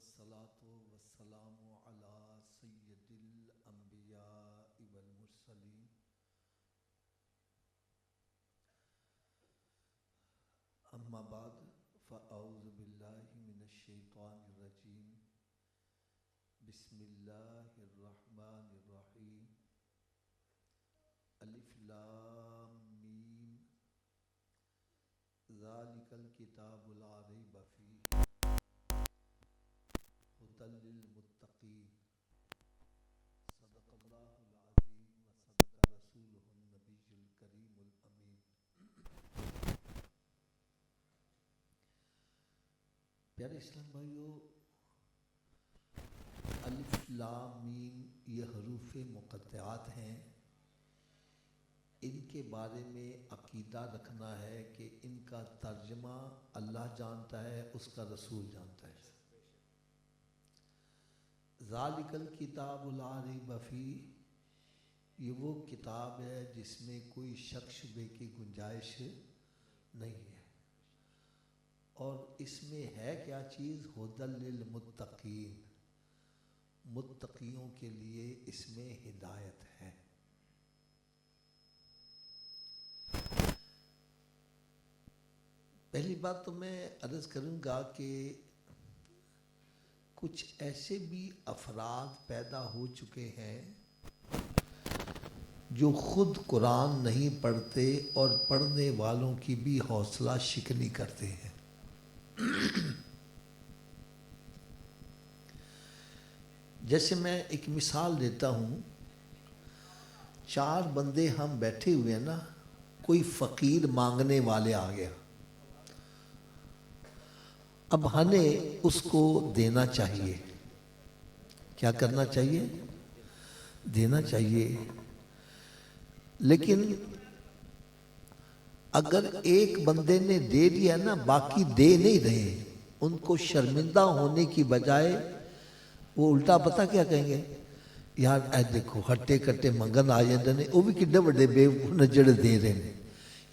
वस्सलातु वस्सलामु अला सय्यदिल अंबिया वल मुरसलीन अम्मा बाद फ़अऊज़ु बिल्लाहि मिनश शैतानिर रजीम बिस्मिल्लाहिर रहमानिर रहीम अलिफ लाम मीम ज़ालिकल किताबु ला रैब फ़ीह हुदल लिल मुत्तक़ीन सदक़ल्लाहुल अज़ीम व सदक़ रसूलुहुन नबियुल करीमुल अमीन। प्यारे इस्लाम भाइयों, अलिफ लाम मीम ये हरूफ मुक़त्तआत हैं। इनके बारे में अकीदा रखना है कि इनका तर्जमा अल्लाह जानता है, उसका रसूल जानता है। ज़ालिकल किताबु ला रैब फ़ीह, ये वो किताब है जिसमें कोई शक शुबे की गुंजाइश नहीं है। और इसमें है क्या चीज़? हुदल लिल मुत्तक़ीन, मुत्तक़ियों के लिए इसमें हिदायत है। पहली बात तो मैं अर्ज़ करूँगा कि कुछ ऐसे भी अफराद पैदा हो चुके हैं जो खुद कुरान नहीं पढ़ते और पढ़ने वालों की भी हौसला शिकनी करते हैं। जैसे मैं एक मिसाल देता हूँ, चार बंदे हम बैठे हुए हैं ना, कोई फ़कीर मांगने वाले आ गया, अब हमें उसको देना चाहिए। क्या करना चाहिए? देना चाहिए। लेकिन अगर एक बंदे ने दे दिया ना, बाकी दे नहीं रहे, उनको शर्मिंदा होने की बजाय वो उल्टा पता क्या कहेंगे? यार ऐ देखो हट्टे कट्टे मंगन आ जाते ने, वो भी किड्डे बड़े बेवकूफ ने जड़े दे रहे हैं।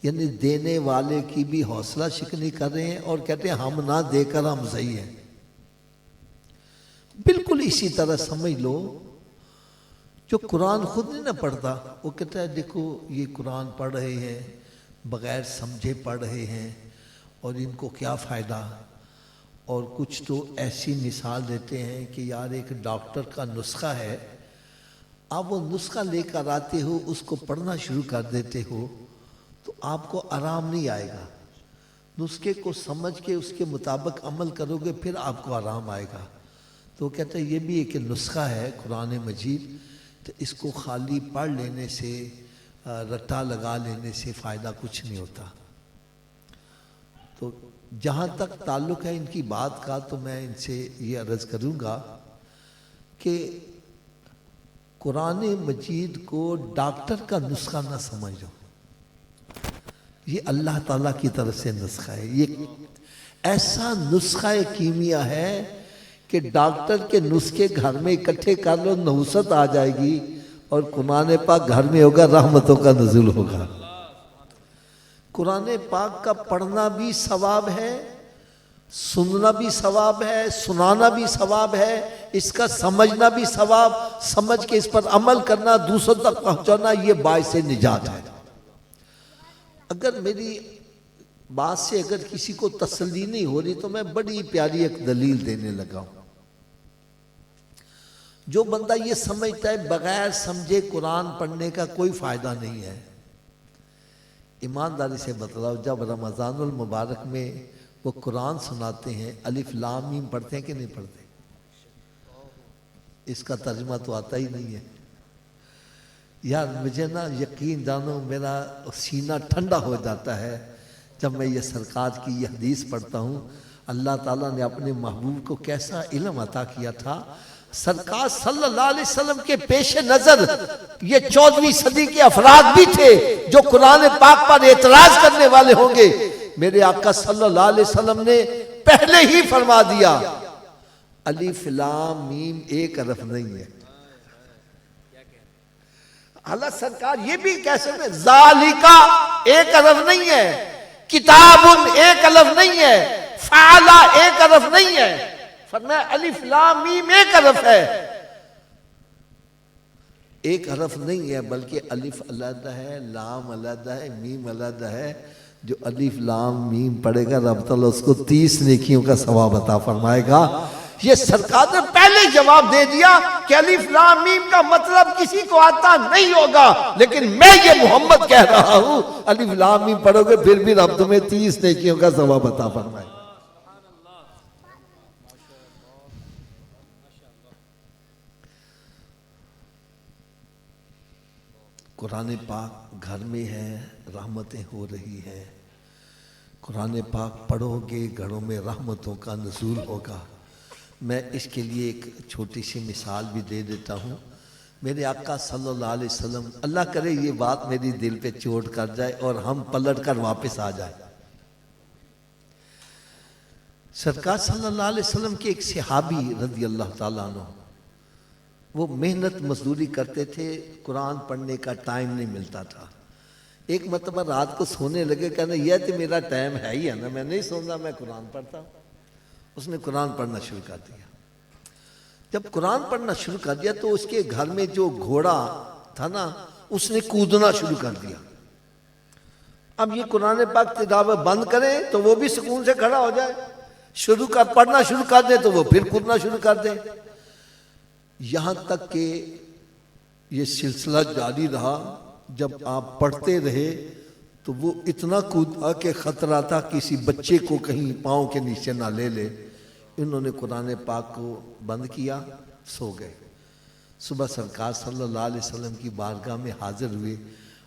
यानी देने वाले की भी हौसला शिकनी कर रहे हैं और कहते हैं हम ना देकर हम सही हैं। बिल्कुल इसी तरह समझ लो, जो कुरान खुद नहीं ना पढ़ता, वो कहता है देखो ये कुरान पढ़ रहे हैं, बग़ैर समझे पढ़ रहे हैं और इनको क्या फ़ायदा। और कुछ तो ऐसी मिसाल देते हैं कि यार एक डॉक्टर का नुस्खा है, आप वो नुस्खा लेकर आते हो, उसको पढ़ना शुरू कर देते हो तो आपको आराम नहीं आएगा। नुस्खे को समझ के उसके मुताबिक अमल करोगे फिर आपको आराम आएगा। तो वो कहते हैं ये भी एक नुस्खा है कुरान मजीद, तो इसको खाली पढ़ लेने से, रट्टा लगा लेने से फ़ायदा कुछ नहीं होता। तो जहाँ तक ताल्लुक़ है इनकी बात का, तो मैं इनसे ये अर्ज़ करूँगा कि कुरान मजीद को डॉक्टर का नुस्खा ना समझो। ये अल्लाह ताला की तरफ से नुस्खा है। ये ऐसा नुस्खा कीमिया है कि डॉक्टर के नुस्खे घर में इकट्ठे कर लो, नहुसत आ जाएगी और कुरान पाक घर में होगा, रहमतों का नुज़ूल होगा। कुरान पाक का पढ़ना भी सवाब है, सुनना भी सवाब है, सुनाना भी सवाब है, इसका समझना भी सवाब, समझ के इस पर अमल करना, दूसरों तक पहुंचाना, ये बाइस निजात है। अगर मेरी बात से अगर किसी को तसल्ली नहीं हो रही तो मैं बड़ी प्यारी एक दलील देने लगा हूं। जो बंदा ये समझता है बगैर समझे कुरान पढ़ने का कोई फायदा नहीं है, ईमानदारी से बतलाओ, जब रमज़ानुल मुबारक में वो कुरान सुनाते हैं, अलिफ लाम मीम पढ़ते हैं कि नहीं पढ़ते? इसका तर्जुमा तो आता ही नहीं है। यार मुझे ना यकीन जानो मेरा सीना ठंडा हो जाता है जब मैं ये सरकार की ये हदीस पढ़ता हूँ। अल्लाह ताला ने अपने महबूब को कैसा इल्म अता किया था। सरकार सल्लल्लाहु अलैहि वसल्लम के पेश नज़र ये 14वीं सदी के अफराद भी थे जो कुरान पाक पर एतराज करने वाले होंगे। मेरे आका सल्लल्लाहु अलैहि वसल्लम ने पहले ही फरमा दिया अलिफ लाम मीम एक हरफ नहीं है। अल्लाह सरकार ये भी कह सकते हैं ज़ालिका एक हरफ नहीं है, किताबुन एक हरफ नहीं है, फ़अला एक हरफ नहीं है, फरमाया अलिफ लाम मीम एक हरफ है, एक हरफ नहीं है, बल्कि अलिफ अलग है, लाम अलग है, मीम अलग है। जो अलिफ लाम मीम पढ़ेगा रब तआला उसको 30 नेकियों का सवाब अता फरमाएगा। ये सरकार ने पहले जवाब दे दिया कि अलिफ लाम मीम का मतलब किसी को आता नहीं होगा, लेकिन मैं ये मोहम्मद कह रहा हूं अलिफ लाम मीम पढ़ोगे फिर भी रब तुम्हें 30 नेकियों का सवाब अता फरमाएगा। कुरान पाक घर में है, रहमतें हो रही हैं। कुरान पाक पढ़ोगे घरों में रहमतों का नज़ूल होगा। मैं इसके लिए एक छोटी सी मिसाल भी दे देता हूँ। मेरे आका सल्लल्लाहु अलैहि वसल्लम, अल्लाह करे ये बात मेरी दिल पे चोट कर जाए और हम पलट कर वापस आ जाए। सरकार सल्लल्लाहु अलैहि वसल्लम के एक सहाबी रज़ी अल्लाह ताला अन्हु, वो मेहनत मजदूरी करते थे, कुरान पढ़ने का टाइम नहीं मिलता था। एक मतलब रात को सोने लगे, कहने यह तो मेरा टाइम है ही है ना, मैं नहीं सोना, मैं कुरान पढ़ता हूँ। उसने कुरान पढ़ना शुरू कर दिया। जब कुरान पढ़ना शुरू कर दिया तो उसके घर में जो घोड़ा था ना, उसने कूदना शुरू कर दिया। अब ये कुरान पाक तिलावत बंद करें तो वो भी सुकून से खड़ा हो जाए, पढ़ना शुरू कर दे तो वो फिर कूदना शुरू कर दे। यहां तक कि ये सिलसिला जारी रहा। जब आप पढ़ते रहे तो वो इतना कूदा कि खतरा था किसी बच्चे को कहीं पाँव के नीचे ना ले ले। इन्होंने कुरान पाक को बंद किया, सो गए। सुबह सरकार सल्लल्लाहु अलैहि वसल्लम की बारगाह में हाजिर हुए।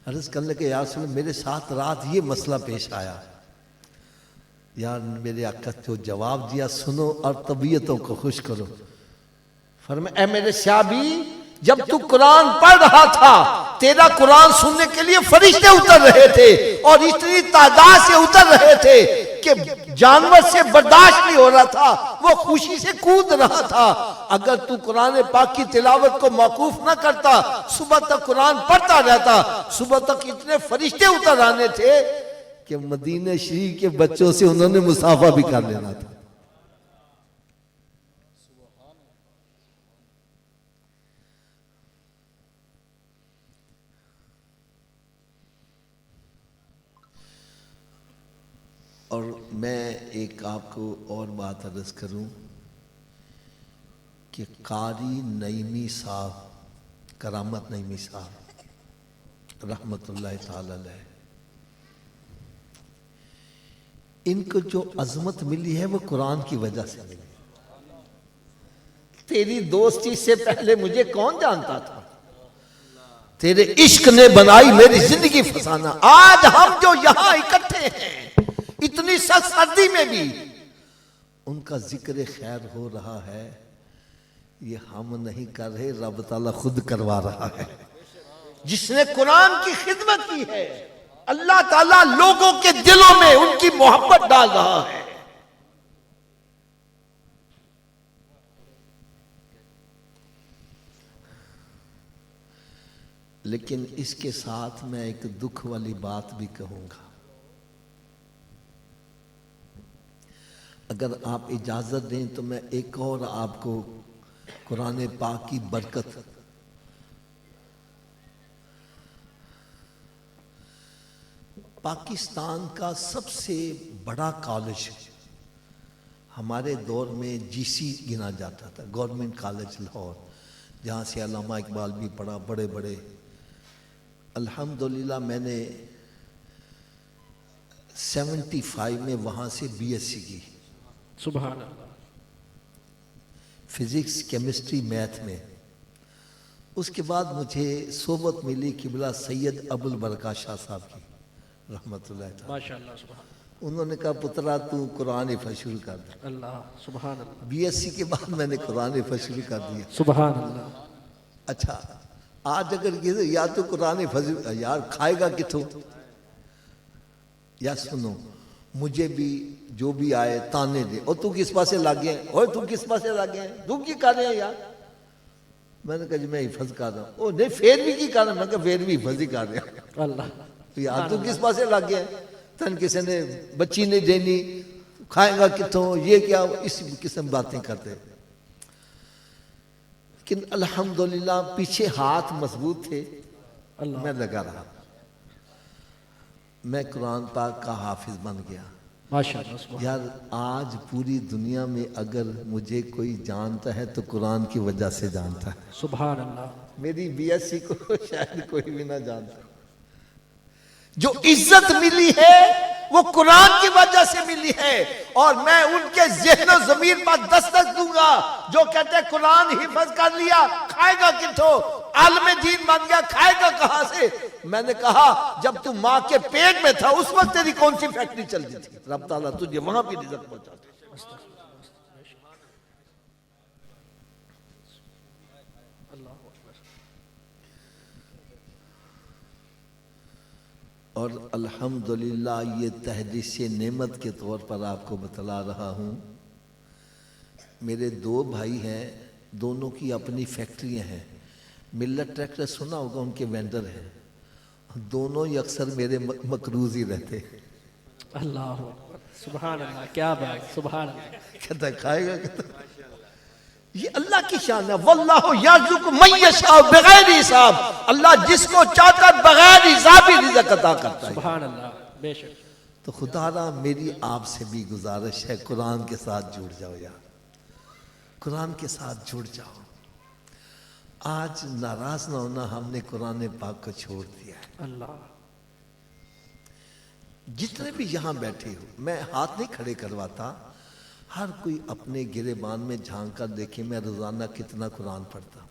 अर्ज़ करने लगे, यार सुनो, मेरे साथ रात ये मसला पेश आया। यार मेरे आका जो जवाब दिया सुनो और तबीयतों को खुश करो। फरमाया, ए मेरे सहाबी, जब तू कुरान पढ़ रहा था तेरा कुरान सुनने के लिए फरिश्ते उतर रहे थे और इतनी तादाद से उतर रहे थे कि जानवर से बर्दाश्त नहीं हो रहा था, वो खुशी से कूद रहा था। अगर तू कुरान पाक की तिलावत को मौकूफ ना करता, सुबह तक कुरान पढ़ता रहता, सुबह तक इतने फरिश्ते उतर आने थे कि मदीने शरीफ के बच्चों से उन्होंने मुसाफा भी कर लेना था। और मैं एक आपको और बात अर्ज करूं कि कारी नईमी साहब, करामत नईमी साहब रहमतुल्लाह ताला अलैह, इनको जो अजमत मिली है वो कुरान की वजह से मिली। तेरी दोस्ती से पहले मुझे कौन जानता था, तेरे इश्क ने बनाई मेरी जिंदगी फसाना। आज हम जो यहां इकट्ठे हैं इतनी सख्त सर्दी में भी उनका जिक्र खैर हो रहा है, ये हम नहीं कर रहे, रब ताला खुद करवा रहा है। जिसने कुरान की खिदमत की है, अल्लाह ताला लोगों के दिलों में उनकी मोहब्बत डाल रहा है। लेकिन इसके साथ मैं एक दुख वाली बात भी कहूंगा। अगर आप इजाजत दें तो मैं एक और आपको कुरान पाक की बरकत, पाकिस्तान का सबसे बड़ा कॉलेज हमारे दौर में जीसी गिना जाता था, गवर्नमेंट कॉलेज लाहौर, जहाँ से अल्लामा इकबाल भी पढ़ा, बड़े बड़े। अल्हम्दुलिल्लाह मैंने 75 में वहाँ से बीएससी की, सुभान अल्लाह, फिजिक्स केमिस्ट्री मैथ में। उसके बाद मुझे सोबत मिली किबला सैयद अबुल बरका शाह साहब की रहमतुल्लाह ताला। माशाअल्लाह, सुभान। उन्होंने कहा पुत्रा तू कुरान हिफ़्ज़ शुरू कर दे। अल्लाह, सुभान अल्लाह। बीएससी के बाद मैंने कुरान हिफ़्ज़ शुरू कर दिया। सुभान अल्लाह। अच्छा, आज अगर ये या तो कुरान हिफ़्ज़, यार खाएगा किथों? या सुनो, मुझे भी जो भी आए ताने दे, और तू किस पासे लग गया, और तू किस पासे लग गया, तू की कर रहे हैं यार? मैंने कहा जी मैं हिफ़्ज़ कर रहा हूँ। ओ नहीं, फिर भी की कर रहा? मैं कहा फिर भी हिफ़्ज़ ही कर रहा हूँ। अल्लाह, यार तू किस पासे लग गया? तन किसी ने बच्ची नहीं देनी, खाएगा कितों, ये क्या, इस किस्म बातें करते। लेकिन अल्हम्दुलिल्लाह पीछे हाथ मजबूत थे, अल्लाह मैं लगा रहा, मैं कुरान पाक का हाफिज बन गया। माशाअल्लाह सुभान यार आज पूरी दुनिया में अगर मुझे कोई जानता है तो कुरान की वजह से जानता है। सुभान अल्लाह। मेरी बीएससी को शायद कोई भी ना जानता। जो इज्जत मिली है वो कुरान की वजह से मिली है, और मैं उनके ज़हन और ज़मीर पर दस्तक दूंगा जो कहते हैं कुरान हिफज कर लिया, खाएगा किथों, आलम दीन बन गया, खाएगा कहां से। मैंने कहा जब तू मां के पेट में था उस वक्त तेरी कौन सी फैक्ट्री चल रही थी, रब ताला तुझे वहां भी रिज़्क़ पहुंचाता। और अल्हम्दुलिल्लाह ये तहदीस नेमत के तौर पर आपको बतला रहा हूँ। मेरे दो भाई हैं, दोनों की अपनी फैक्ट्रियाँ हैं। मिल्लत ट्रैक्टर सुना होगा, उनके वेंडर हैं। दोनों ही अक्सर मेरे मकरूज ही रहते। अल्लाह सुभान अल्लाह, क्या बात, सुभान अल्लाह। कहता खाएगा कहता, ये अल्लाह की शान है। वल्लाहु यर्ज़ुक़ु मन यशाअ बगैर हिसाब, अल्लाह जिसको चाहता है बगैर हिसाब ही रिज़्क़ अता करता है। सुभान अल्लाह, बेशक। तो खुदारा मेरी आपसे भी गुजारिश है, कुरान के साथ जुड़ जाओ यार, कुरान के साथ जुड़ जाओ। आज नाराज ना होना, हमने कुरान पाक को छोड़ दिया है। अल्लाह जितने भी यहाँ बैठे हो, मैं हाथ नहीं खड़े करवाता, हर कोई अपने गिरेबान में झांक कर देखे मैं रोजाना कितना कुरान पढ़ता हूँ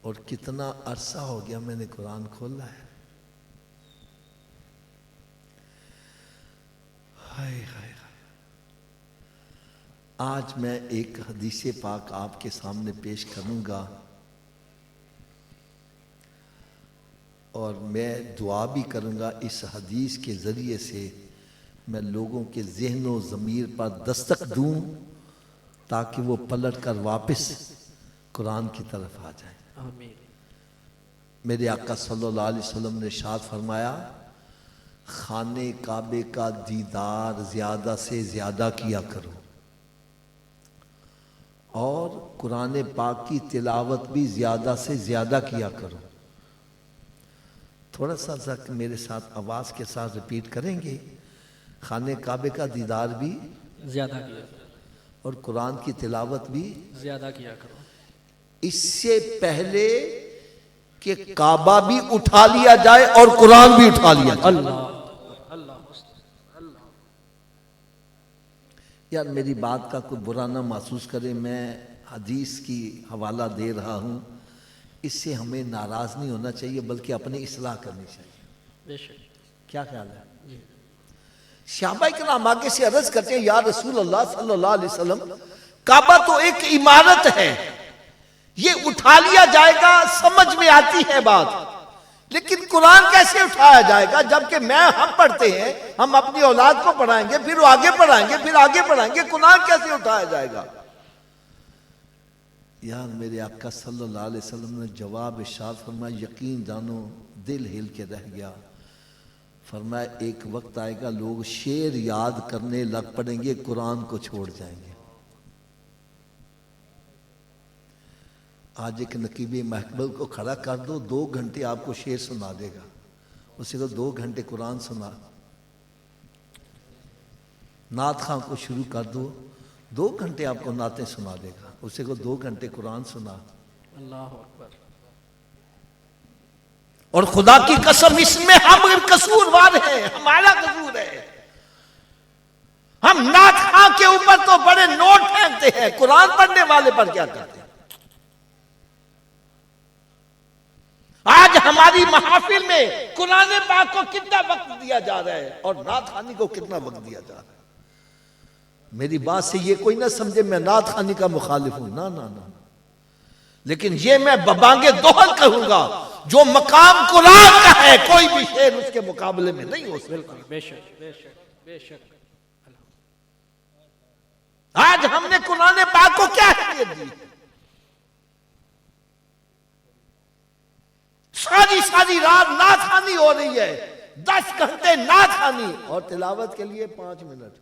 और कितना अरसा हो गया मैंने कुरान खोला है। हाय हाय हाय। आज मैं एक हदीस पाक आपके सामने पेश करूंगा और मैं दुआ भी करूंगा, इस हदीस के ज़रिए से मैं लोगों के ज़हन व ज़मीर पर दस्तक दूं ताकि वो पलट कर वापस कुरान की तरफ आ जाए। आमीन। मेरे आका सल्लल्लाहु अलैहि वसल्लम ने इरशाद फरमाया, खाने काबे का दीदार ज़्यादा से ज़्यादा किया करो और कुरान पाक की तिलावत भी ज़्यादा से ज़्यादा किया करो। थोड़ा सा मेरे साथ आवाज़ के साथ रिपीट करेंगे। खाने काबे का दीदार भी ज्यादा किया और कुरान की तिलावत भी ज्यादा किया करो। इससे पहले कि काबा भी उठा लिया जाए और कुरान भी उठा लिया जाए। अल्लाह अल्लाह अल्लाह। यार मेरी बात का कोई बुरा ना महसूस करे, मैं हदीस की हवाला दे रहा हूँ, इससे हमें नाराज नहीं होना चाहिए बल्कि अपनी इस्लाह करनी चाहिए। बेशक। क्या ख्याल है? सहाबा किराम आगे से अर्ज करते हैं, या रसूल अल्लाह सल्लल्लाहु अलैहि वसल्लम, काबा तो एक इमारत है, ये उठा लिया जाएगा, समझ में आती है बात, लेकिन कुरान कैसे उठाया जाएगा? जबकि हम पढ़ते हैं, हम अपनी औलाद को पढ़ाएंगे, फिर वो आगे पढ़ाएंगे, फिर आगे पढ़ाएंगे, कुरान कैसे उठाया जाएगा? यार मेरे आका सल्लल्लाहु अलैहि वसल्लम ने जवाब इरशाद फरमाया, यकीन जानो दिल हिल के रह गया। फरमाया एक वक्त आएगा लोग शेर याद करने लग पड़ेंगे, कुरान को छोड़ जाएंगे। आज एक नकीबी महकमल को खड़ा कर दो, 2 घंटे आपको शेर सुना देगा, उसे को 2 घंटे कुरान सुना। नात खां को शुरू कर दो, 2 घंटे आपको नातें सुना देगा, उसे को 2 घंटे कुरान सुना। अल्लाह अकबर। और खुदा की कसम इसमें हम कसूरवार हैं, हमारा कसूर है। हम नात खां के ऊपर तो बड़े नोट फेंकते हैं, कुरान पढ़ने वाले पर क्या करते हैं? आज हमारी महफिल में कुरान पाक को कितना वक्त दिया जा रहा है और नात खानी को कितना वक्त दिया जा रहा है। मेरी बात से ये कोई ना समझे मैं नात खानी का मुखालिफ हूं, ना ना ना, लेकिन ये मैं बबांगे दोहल कहूंगा, जो मकाम कुरान का है कोई भी शेर उसके मुकाबले में नहीं हो सकता। बिल्कुल, बेशक बेशक बेशक। आज हमने कुरान पाक को क्या अहमियत दी? सारी सारी रात नात खानी हो रही है, 10 घंटे नात खानी और तिलावत के लिए 5 मिनट।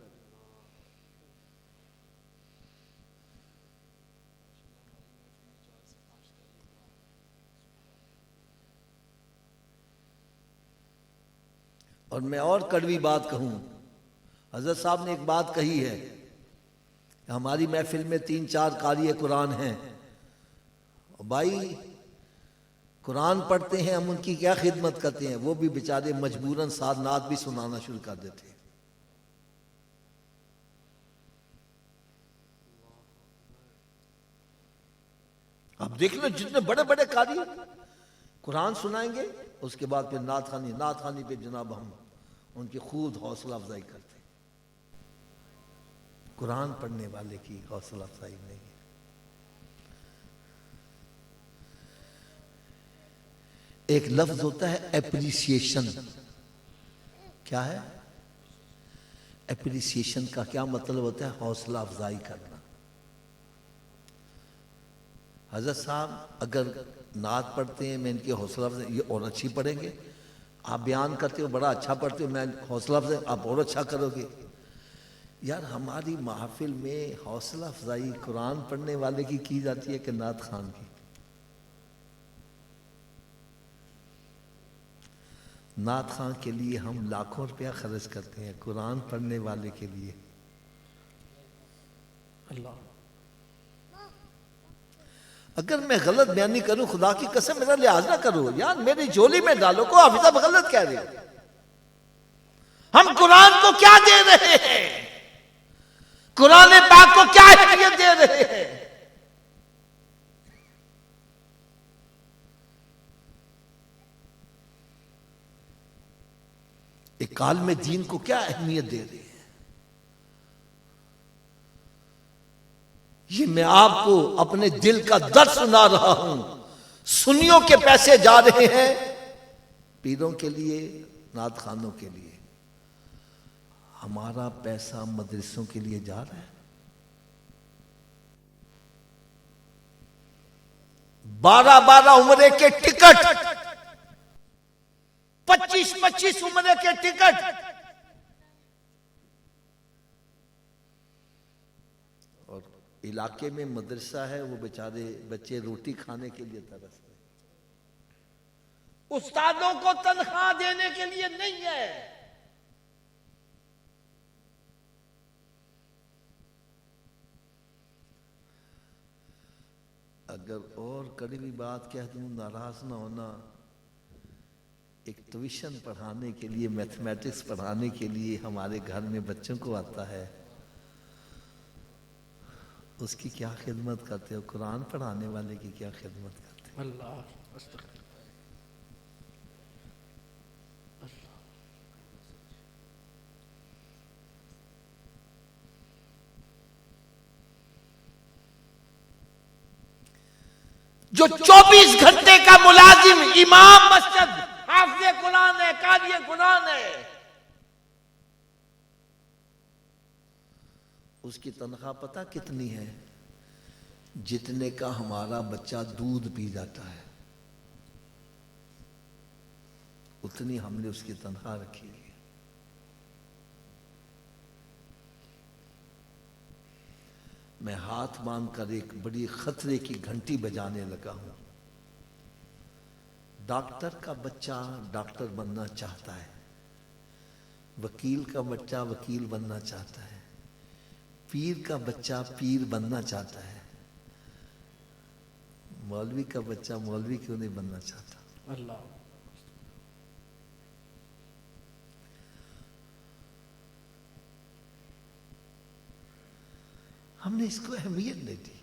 और मैं और कड़वी बात कहूं, हजरत साहब ने एक बात कही है, हमारी महफिल में 3-4 कारी कुरान हैं, भाई कुरान पढ़ते हैं हम, उनकी क्या खिदमत करते हैं, वो भी बेचारे मजबूरन साथ नात भी सुनाना शुरू कर देते हैं। आप देख लो जितने बड़े बड़े कारी कुरान सुनाएंगे, उसके बाद फिर नात खानी पे जनाब हम उनकी खुद हौसला अफजाई करते हैं। कुरान पढ़ने वाले की हौसला अफजाई नहीं है। एक लफ्ज होता है एप्रिसिएशन। क्या है एप्रिसिएशन का क्या मतलब होता है? हौसला अफजाई करना। हजरत साहब अगर नात पढ़ते हैं, मैं इनकी हौसला अफजाई, ये और अच्छी पढ़ेंगे। आप बयान करते हो बड़ा अच्छा पढ़ते हो, मैं हौसला अफजाई, आप और अच्छा करोगे। यार हमारी महफिल में हौसला अफजाई कुरान पढ़ने वाले की जाती है कि नात खान की? नात खां के लिए हम लाखों रुपया खर्च करते हैं, कुरान पढ़ने वाले के लिए अल्लाह। अगर मैं गलत बयानी करूं, खुदा की कसम मेरा लिहाज ना करो यार, मेरी झोली में डालो को हाफिज साहब गलत कह रहे हो। हम कुरान को क्या दे रहे हैं? कुरान पाक को क्या अहमियत दे रहे हैं? एक काल में दीन को क्या अहमियत दे रहे हैं? ये मैं आपको अपने दिल का दर्द सुना रहा हूं। सुन्नियों के पैसे जा रहे हैं पीरों के लिए, नात खानों के लिए। हमारा पैसा मदरसों के लिए जा रहा है। 12-12 उम्रे के टिकट, 25-25 उम्र के टिकट, और इलाके में मदरसा है, वो बेचारे बच्चे रोटी खाने के लिए तरसते हैं। उस्तादों को तनख्वाह देने के लिए नहीं है। अगर और कड़वी बात कह दूं, नाराज ना होना, एक ट्यूशन पढ़ाने के लिए, मैथमेटिक्स पढ़ाने के लिए हमारे घर में बच्चों को आता है, उसकी क्या खिदमत करते हो? कुरान पढ़ाने वाले की क्या खिदमत करते हो? अल्लाह। जो 24 घंटे का मुलाजिम, इमाम मस्जिद, हाफिज़ कुरान है, कारी कुरान है, उसकी तनख्वाह पता कितनी है? जितने का हमारा बच्चा दूध पी जाता है, उतनी हमने उसकी तनख्वाह रखी है। मैं हाथ बांधकर एक बड़ी खतरे की घंटी बजाने लगा हूं। डॉक्टर का बच्चा डॉक्टर बनना चाहता है, वकील का बच्चा वकील बनना चाहता है, पीर का बच्चा पीर बनना चाहता है, मौलवी का बच्चा मौलवी क्यों नहीं बनना चाहता? अल्लाह। हमने इसको अहमियत नहीं दी।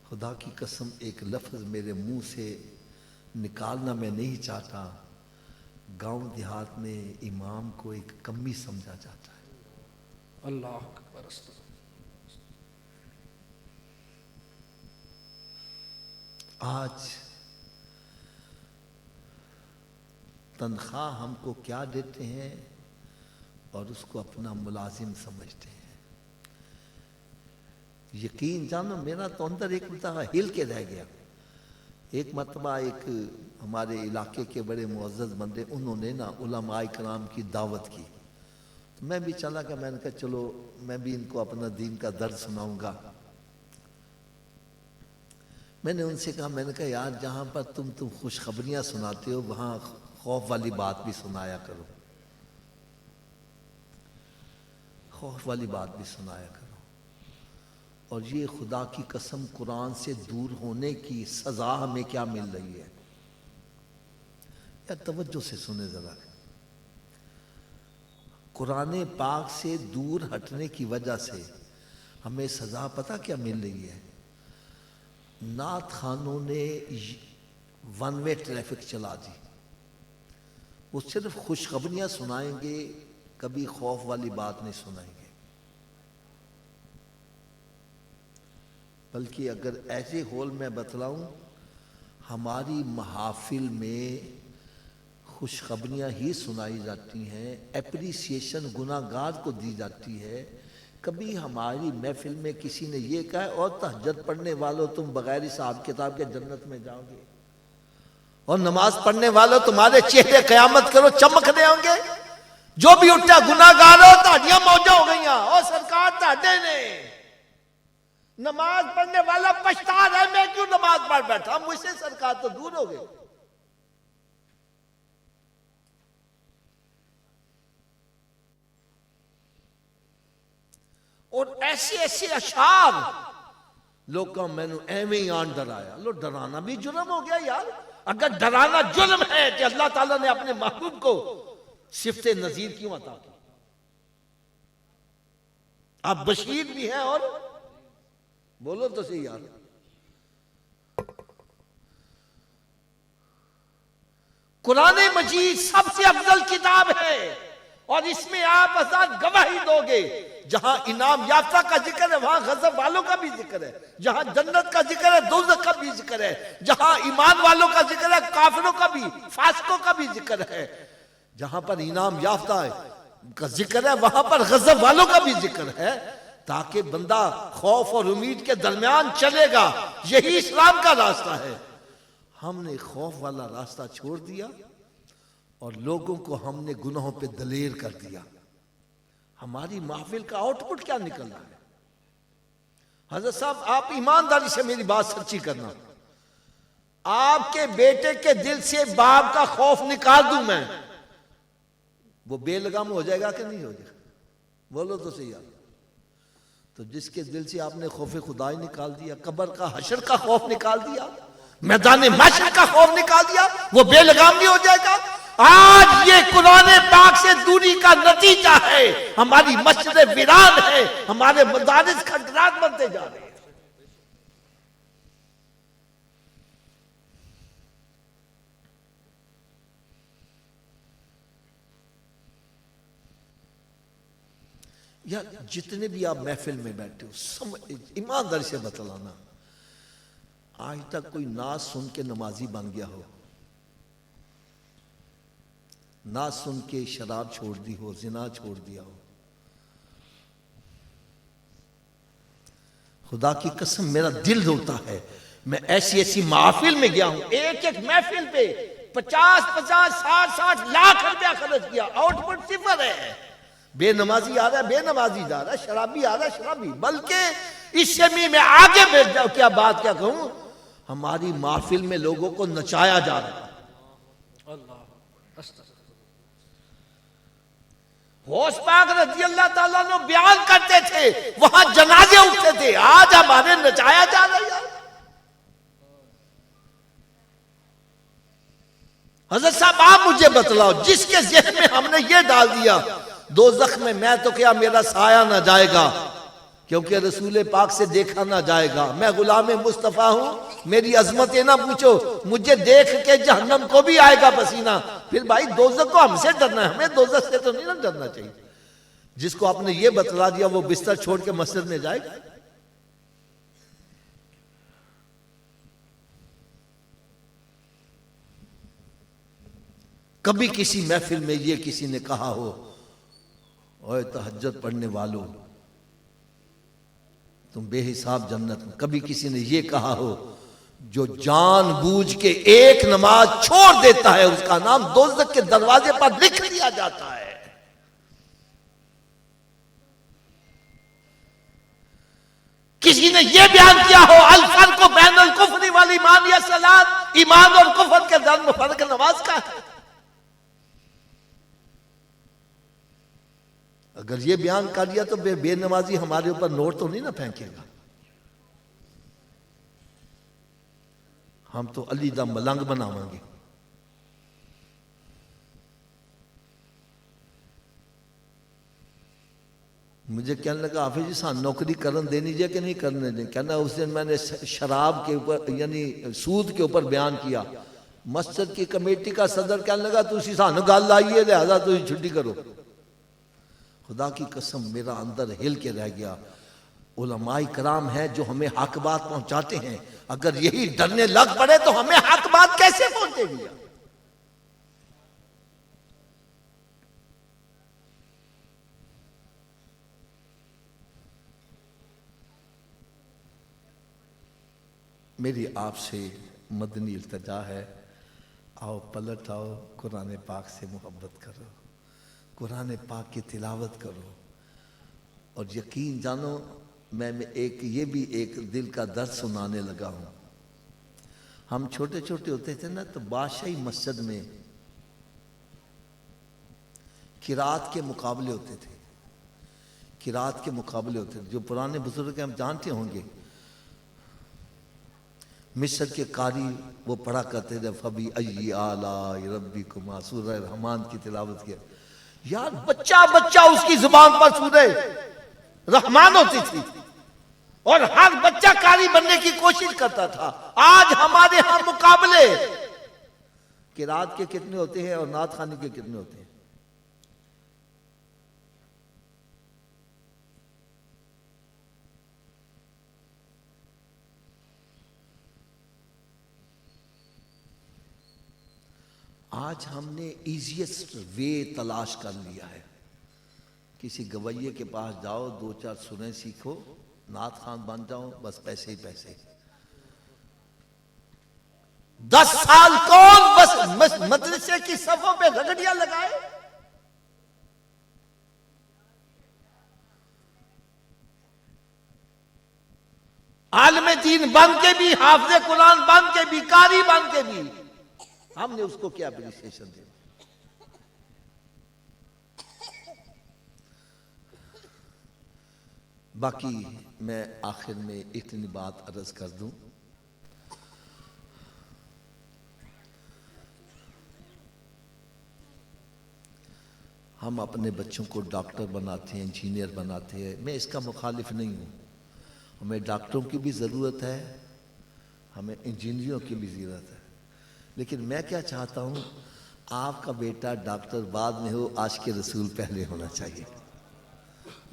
खुदा की कसम एक लफ्ज मेरे मुंह से निकालना मैं नहीं चाहता। गांव देहात में इमाम को एक कमी समझा जाता है। अल्लाह। आज तनख्वाह हमको क्या देते हैं और उसको अपना मुलाजिम समझते हैं। यकीन जानो मेरा तो अंदर एक मरतबा हिल के रह गया। एक मरतबा एक हमारे इलाके के बड़े मुअज़्ज़ज़ बंदे, उन्होंने ना उलमाए कराम की दावत की, तो मैं भी चला गया। मैंने कहा चलो मैं भी इनको अपना दीन का दर्द सुनाऊंगा। मैंने उनसे कहा, मैंने कहा यार जहाँ पर तुम खुशखबरियाँ सुनाते हो वहाँ खौफ वाली बात भी सुनाया करो, खौफ वाली बात भी सुनाया करो। और ये खुदा की कसम कुरान से दूर होने की सजा हमें क्या मिल रही है, या तवज्जो से सुने जरा। कुरान पाक से दूर हटने की वजह से हमें सजा पता क्या मिल रही है? नात खानों ने वन वे ट्रैफिक चला दी, वो सिर्फ खुशखबरियां सुनाएंगे, कभी खौफ वाली बात नहीं सुनाएंगे। बल्कि अगर ऐसे होल में बतलाऊं, हमारी महाफिल में खुशखबरियां ही सुनाई जाती हैं, एप्रिसिएशन गुनाहगार को दी जाती है। कभी हमारी महफिल में किसी ने ये कहा और तहज्जुद पढ़ने वालों तुम बगैर हिसाब किताब के जन्नत में जाओगे, और नमाज पढ़ने वालों तुम्हारे चेहरे कयामत करो चमकने होंगे, जो भी उठा गुनाहगार हो ताड़ियां मौजा हो गई। और सरकार ताड़े ने नमाज पढ़ने वाला पछता रहा है, मैं क्यों नमाज पढ़ बैठा, मुझसे सरकार तो दूर हो गई। और ऐसे ऐसे अशार लोगों मैंने एवं ही आन डराया। लो डराना भी जुर्म हो गया यार। अगर डराना जुर्म है कि अल्लाह ताला ने अपने महबूब को सिफ्ते नजीर क्यों अता की? आप बशीर भी हैं और बोलो तो सही यार। कुरान मजीद सबसे अफजल किताब है और इसमें आप आजाद गवाही दोगे। जहां इनाम याफ्ता का जिक्र है वहां गजब वालों का भी जिक्र है, जहां जन्नत का जिक्र है दोज़ख का भी जिक्र है, जहां ईमान वालों का जिक्र है काफिरों का भी, फासिकों का भी जिक्र है। जहां पर इनाम याफ्ता है का जिक्र है वहां पर गजब वालों का भी जिक्र है, ताकि बंदा खौफ और उम्मीद के दरमियान चलेगा। यही इस्लाम का रास्ता है। हमने खौफ वाला रास्ता छोड़ दिया और लोगों को हमने गुनाहों पे दलेर कर दिया। हमारी महफिल का आउटपुट क्या निकल रहा है? हजरत साहब आप ईमानदारी से मेरी बात सच्ची करना, आपके बेटे के दिल से बाप का खौफ निकाल दूं मैं, वो बेलगाम हो जाएगा कि नहीं हो जाएगा? बोलो तो सही यार। तो जिसके दिल से आपने खौफ खुदाई निकाल दिया, कब्र का हशर का खौफ निकाल दिया, मैदान महशर का खौफ निकाल दिया, वो बेलगाम नहीं हो जाएगा? आज ये कुरान पाक से दूरी का नतीजा है। हमारी मस्जिद वीरान है, हमारे मदारिस खंडरात बनते जा रहे हैं। यार जितने भी आप महफिल में बैठे हो ईमानदारी से बतलाना, आज तक कोई नाज सुन के नमाजी बन गया हो, ना सुन के शराब छोड़ दी हो, जिना छोड़ दिया हो? खुदा की कसम मेरा दिल रोता है। मैं ऐसी ऐसी महफिल में गया हूं, एक एक महफिल पे 50-50, 60-60 लाख रुपया खर्च किया, आउटपुट सिफर है। बेनमाजी आ रहा है, बेनमाजी जा रहा है, शराबी आ रहा है, शराबी। बल्कि इससे भी मैं आगे बढ़ जाऊं, क्या बात क्या कहूं, हमारी महफिल में लोगों को नचाया जा रहा है। गौस पाक रज़ी अल्लाह ताला ने बयान करते थे, वहां जनाजे उठते थे, आज हमारे नचाया जा रहा है। हज़रत साहब आप मुझे बतलाओ, जिसके ज़हन में हमने ये डाल दिया दोज़ख में मैं तो क्या मेरा साया ना जाएगा क्योंकि रसूल पाक से देखा ना जाएगा, मैं गुलाम मुस्तफ़ा हूं, मेरी अजमतें ना पूछो, मुझे देख के जहन्नम को भी आएगा पसीना। फिर भाई दोज़ख को हमसे डरना है, हमें दोज़ख से तो नहीं ना डरना चाहिए। जिसको आपने ये बतला दिया वो बिस्तर छोड़ के मस्जिद में जाएगा? कभी किसी महफिल में ये किसी ने कहा हो, ओए तहज्जुद पढ़ने वालों तुम बेहिसाब जन्नत में? कभी किसी ने ये कहा हो, जो जानबूझ के एक नमाज छोड़ देता है उसका नाम दोज़ख के दरवाजे पर लिख दिया जाता है? किसी ने यह बयान किया हो, अल फर्क बैन अल कुफ्र वल ईमान या सलात, ईमान और कुफ्र के दरमियान फर्क नमाज का है? अगर ये बयान कर लिया तो बेनमाजी हमारे ऊपर नोट तो नहीं ना फेंकेगा। हम तो अली दा मलंग बनावांगे। मुझे कहने लगा हाफिज जी सान नौकरी करन देनी चाहिए कि नहीं करने दें। कहना उस दिन मैंने शराब के ऊपर यानी सूद के ऊपर बयान किया। मस्जिद की कमेटी का सदर कहने लगा तुसी सानू गल आई है लिहाजा तुम छुट्टी करो। खुदा की कसम मेरा अंदर हिल के रह गया। उलमाए कराम है जो हमें हक बात पहुंचाते हैं, अगर यही डरने लग पड़े तो हमें हक बात कैसे पहुंचेगी। मेरी आपसे मदनी इल्तिजा है, आओ पलट आओ, कुरान पाक से मोहब्बत करो, कुरान पाक की तिलावत करो। और यकीन जानो मैं ये भी एक दिल का दर्द सुनाने लगा हूँ। हम छोटे छोटे होते थे ना तो बादशाही मस्जिद में किरात के मुकाबले होते थे। किरात के मुकाबले होते थे, जो पुराने बुजुर्ग हम जानते होंगे। मिस्र के कारी वो पढ़ा करते थे फबी अय्यी आला रब्बी कुमा, सूरह रहमान की तिलावत किया। यार बच्चा बच्चा उसकी जुबान पर सूरह रहमान होती थी और हर बच्चा कारी बनने की कोशिश करता था। आज हमारे यहां मुकाबले किरात के कितने होते हैं और नात खानी के कितने होते हैं। आज हमने इजीएस्ट वे तलाश कर लिया है। किसी गवैये के पास जाओ, दो चार सुने सीखो, नात खान बन जाओ, बस पैसे ही पैसे। 10 साल कौन बस मदरसे की सफों पे रगड़ियां लगाए। आलम दीन बन के भी, हाफिज कुरान बन के भी, कारी बन के भी हमने उसको क्या अप्रिसिएशन दिया। बाकी मैं आखिर में इतनी बात अर्ज कर दूं, हम अपने बच्चों को डॉक्टर बनाते हैं, इंजीनियर बनाते हैं। मैं इसका मुखालिफ नहीं हूं। हमें डॉक्टरों की भी ज़रूरत है, हमें इंजीनियरों की भी ज़रूरत है। लेकिन मैं क्या चाहता हूं, आपका बेटा डॉक्टर बाद में हो, आशिक़ रसूल पहले होना चाहिए।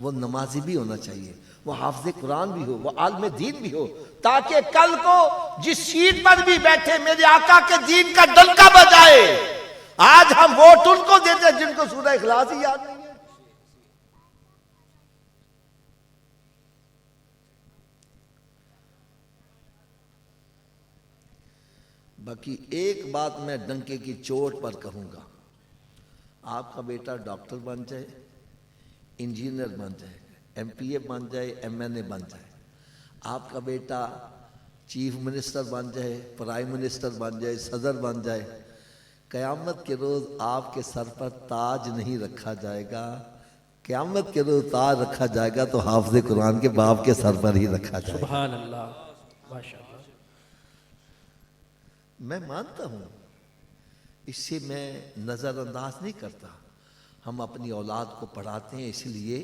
वो नमाजी भी होना चाहिए, वो हाफ़िज़ कुरान भी हो, वो आलिम दीन भी हो, ताकि कल को जिस सीट पर भी बैठे मेरे आका के दीन का डंका बजाए। आज हम वोट उनको देते हैं जिनको सूरह इखलास ही याद नहीं है। बाकी एक बात मैं डंके की चोट पर कहूंगा, आपका बेटा डॉक्टर बन जाए, इंजीनियर बन जाए, एमपीए बन जाए, एमएनए बन जाए, आपका बेटा चीफ मिनिस्टर बन जाए, प्राइम मिनिस्टर बन जाए, सदर बन जाए, क़यामत के रोज़ आपके सर पर ताज नहीं रखा जाएगा। क़यामत के रोज़ ताज रखा जाएगा तो हाफ़िज़ कुरान के बाप के सर पर ही रखा जाएगा। सुभान अल्लाह, माशाअल्लाह। मैं मानता हूं, इससे मैं नज़रअंदाज नहीं करता। हम अपनी औलाद को पढ़ाते हैं इसलिए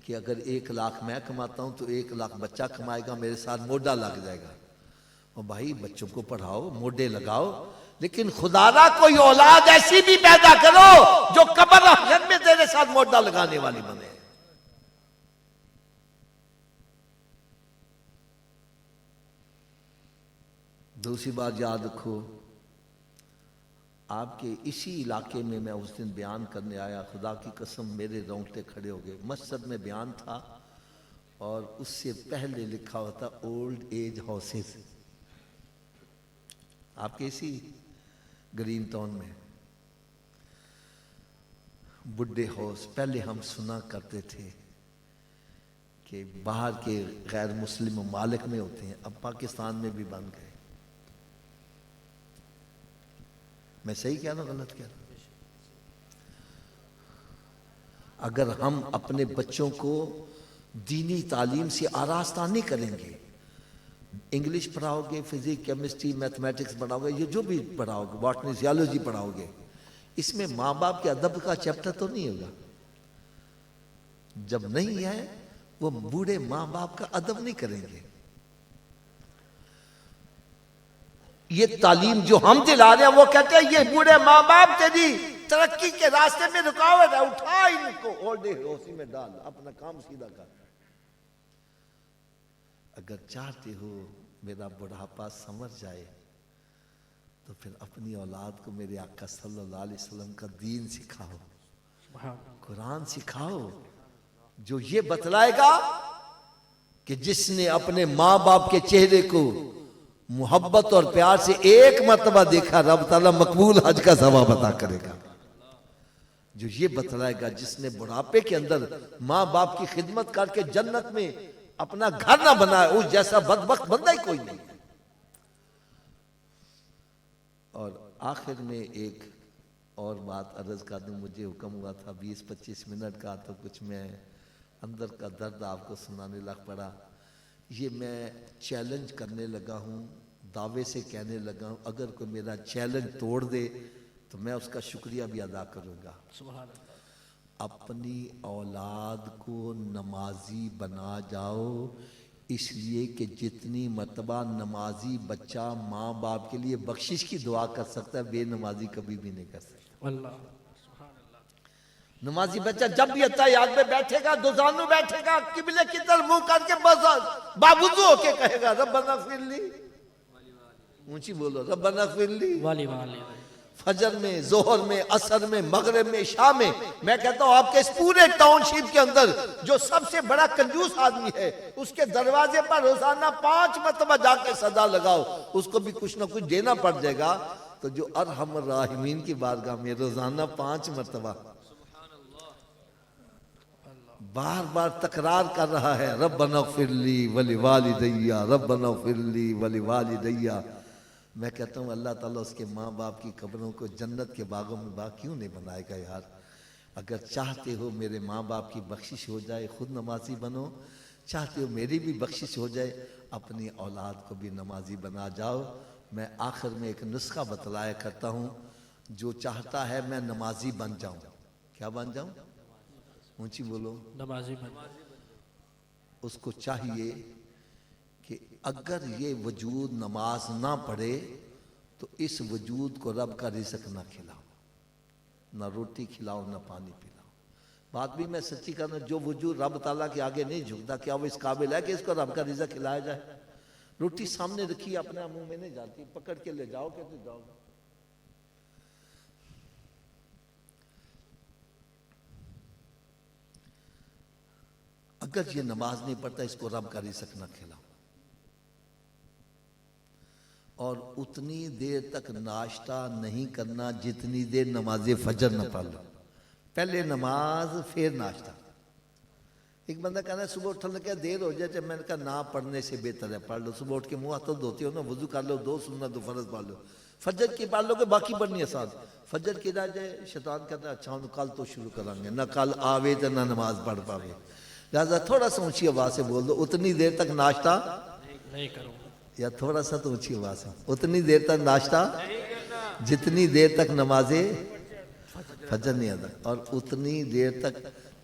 कि अगर 1 लाख मैं कमाता हूं तो 1 लाख बच्चा कमाएगा, मेरे साथ मोडा लग जाएगा। और भाई बच्चों को पढ़ाओ, मोडे लगाओ, लेकिन खुदारा कोई औलाद ऐसी भी पैदा करो जो कब्र आखिरत में तेरे साथ मोडा लगाने वाली बने। दूसरी बात याद रखो, आपके इसी इलाके में मैं उस दिन बयान करने आया, खुदा की कसम मेरे रोंगटे खड़े हो गए। मस्जिद में बयान था और उससे पहले लिखा हुआ था ओल्ड एज हाउसेस, आपके इसी ग्रीन टाउन में बुड्ढे हाउस। पहले हम सुना करते थे कि बाहर के गैर मुस्लिम ममालिक में होते हैं, अब पाकिस्तान में भी बन गए। मैं सही कह रहा हूं गलत कह रहा हूं? अगर हम अपने बच्चों को दीनी तालीम से आरास्ता नहीं करेंगे, इंग्लिश पढ़ाओगे, फिजिक्स, केमिस्ट्री, मैथमेटिक्स पढ़ाओगे, ये जो भी पढ़ाओगे, बॉटनी, जियोलॉजी पढ़ाओगे, इसमें माँ बाप के अदब का चैप्टर तो नहीं होगा। जब नहीं है वो बूढ़े माँ बाप का अदब नहीं करेंगे। ये तालीम जो हम दिला रहे हैं, वो कहते हैं ये बूढ़े माँ बाप तेरी तरक्की के रास्ते में रुकावट है, उठा इनको ओल्ड एज उसी में डाल, अपना काम सीधा कर। अगर चाहते हो मेरा बुढ़ापा संवर जाए तो फिर अपनी औलाद को मेरे आका सल्लल्लाहु अलैहि वसल्लम का दीन सिखाओ, कुरान सिखाओ, जो ये बतलाएगा कि जिसने अपने माँ बाप के चेहरे को मोहब्बत और प्यार से एक मर्तबा देखा, रब ताला मकबूल हज का सवाब अता करेगा। जो ये बतलाएगा जिसने बुढ़ापे के अंदर माँ बाप की खिदमत करके जन्नत में अपना घर ना बनाया, उस जैसा बदबख्त बंदा ही कोई नहीं। और आखिर में एक और बात अर्ज कर दूं, मुझे हुक्म हुआ था 20-25 मिनट का, तो कुछ मैं अंदर का दर्द आपको सुनाने लग पड़ा। ये मैं चैलेंज करने लगा हूँ, दावे से कहने लगा हूँ, अगर कोई मेरा चैलेंज तोड़ दे तो मैं उसका शुक्रिया भी अदा करूँगा। अपनी औलाद को नमाजी बना जाओ, इसलिए कि जितनी मर्तबा नमाजी बच्चा माँ बाप के लिए बख्शिश की दुआ कर सकता है, बेनमाजी कभी भी नहीं कर सकता। नमाजी बच्चा जब भी अत्तहियात में बैठेगा, दुजान में बैठेगा, किबले की तरफ मुंह करके बस बावुजू होके कहेगा रब्बना फिरली, ऊंची बोलो रब्बना फिरली, फजर में, जोहर में, असर में, मगरिब में, शाम में। मैं कहता हूं आपके इस पूरे टाउनशिप के अंदर जो सबसे बड़ा कंजूस आदमी है, उसके दरवाजे पर रोजाना 5 मरतबा जाके सदा लगाओ, उसको भी कुछ ना कुछ देना पड़ जाएगा। तो जो अरहम राहिमीन की बारगाह में रोजाना 5 मरतबा बार बार तकरार कर रहा है, रब्बना फिरली वली वालिदैया, रब्बना फिरली वली वालिदैया, मैं कहता हूँ अल्लाह ताला उसके माँ बाप की कब्रों को जन्नत के बागों में बाग क्यों नहीं बनाएगा यार। अगर चाहते हो मेरे माँ बाप की बख्शिश हो जाए, खुद नमाजी बनो, चाहते हो मेरी भी बख्शिश हो जाए, अपनी औलाद को भी नमाजी बना जाओ। मैं आखिर में एक नुस्खा बतलाया करता हूँ, जो चाहता है मैं नमाजी बन जाऊँ, क्या बन जाऊँ, ऊंची बोलो, नमाजी बन, उसको चाहिए कि अगर ये वजूद नमाज ना पढ़े तो इस वजूद को रब का रिज़्क ना खिलाओ, ना रोटी खिलाओ, ना पानी पिलाओ। बात भी मैं सच्ची करना, जो वजूद रब ताला के आगे नहीं झुकता, क्या वो इस काबिल है कि इसको रब का रिज़्क खिलाया जाए। रोटी सामने रखी अपने मुंह में नहीं जाती, पकड़ के ले जाओ कैसे जाओगे। अगर ये नमाज नहीं पढ़ता, इसको रब का रिज़्क ना खिलाओ। और उतनी देर तक नाश्ता नहीं करना जितनी देर नमाज फजर न पढ़ लो। पहले नमाज फिर नाश्ता। एक बंदा कहना है सुबह उठने क्या देर हो जाए, मैंने कहा ना पढ़ने से बेहतर है पढ़ लो। सुबह उठ के मुँह हाथ धोते हो ना, वजू कर लो, 2 सुन्नत 2 फर्ज पढ़ लो। फजर की पढ़ लोगे, बाकी पढ़नी आसान। फजर की रह जाए, शैतान कहता है अच्छा कल तो शुरू करांगे, ना कल आवे तो ना नमाज पढ़ पावे। लिहाजा थोड़ा सा ऊंची आवाज से बोल दो, उतनी देर तक नाश्ता नहीं करूँगा, या थोड़ा सा तो ऊंची आवाज है, उतनी देर तक नाश्ता जितनी देर तक नमाजे फजर नहीं आता, और उतनी देर तक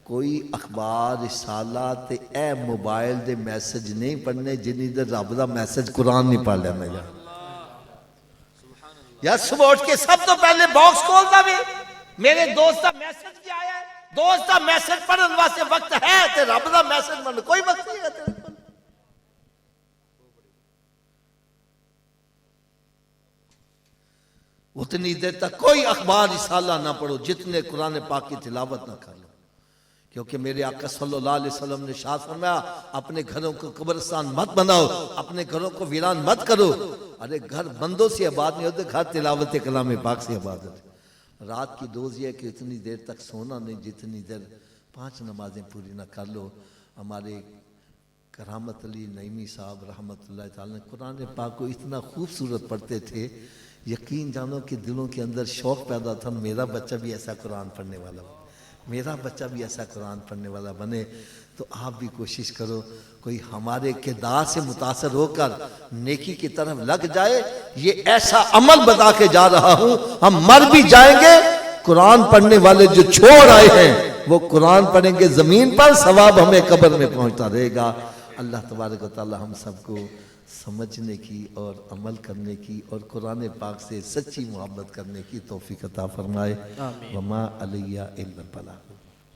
कोई अखबार रिसाला ते ए मोबाइल दे मैसेज नहीं पढ़ने जिन्नी देर रब दा मैसेज कुरान नहीं पढ़ लेना। यार सुबह उठ के सब तो पहले बॉक्स खोलता भी मेरे दोस्त का मैसेज क्या आया है, दोस्त का मैसेज पढ़ने वास्ते वक्त है ते रब दा मैसेज पढ़ने कोई वक्त नहीं है तेरे को। उतनी देर तक कोई अखबार रिसाला ना पढ़ो जितने कुरान पाक की तिलावत ना कर लो, क्योंकि मेरे आका सल्लल्लाहु अलैहि वसल्लम ने शाह फरमाया अपने घरों को कब्रिस्तान मत बनाओ, अपने घरों को वीरान मत करो। अरे घर बंदों से आबाद नहीं होते, घर तिलावत कलाम पाक से आबाद होते। रात की डोज ये कि इतनी देर तक सोना नहीं जितनी देर 5 नमाजें पूरी ना कर लो। हमारे करामत अली नईमी साहब रहमतुल्लाह ताला कुरान पाक को इतना खूबसूरत पढ़ते थे, यकीन जानो कि दिलों के अंदर शौक़ पैदा था मेरा बच्चा भी ऐसा कुरान पढ़ने वाला हो। मेरा बच्चा भी ऐसा कुरान पढ़ने वाला बने। तो आप भी कोशिश करो कोई हमारे किरदार से मुतासर होकर नेकी की तरफ लग जाए। ये ऐसा अमल बता के जा रहा हूं, हम मर भी जाएंगे, कुरान पढ़ने वाले जो छोड़ आए हैं वो कुरान पढ़ेंगे जमीन पर, सवाब हमें कब्र में पहुंचता रहेगा। अल्लाह तबारक व तआला हम सबको समझने की और अमल करने की और कुरान पाक से सच्ची मोहब्बत करने की तौफीक अता फरमाए। आमीन। वमा अलैया इल्लल बलाग।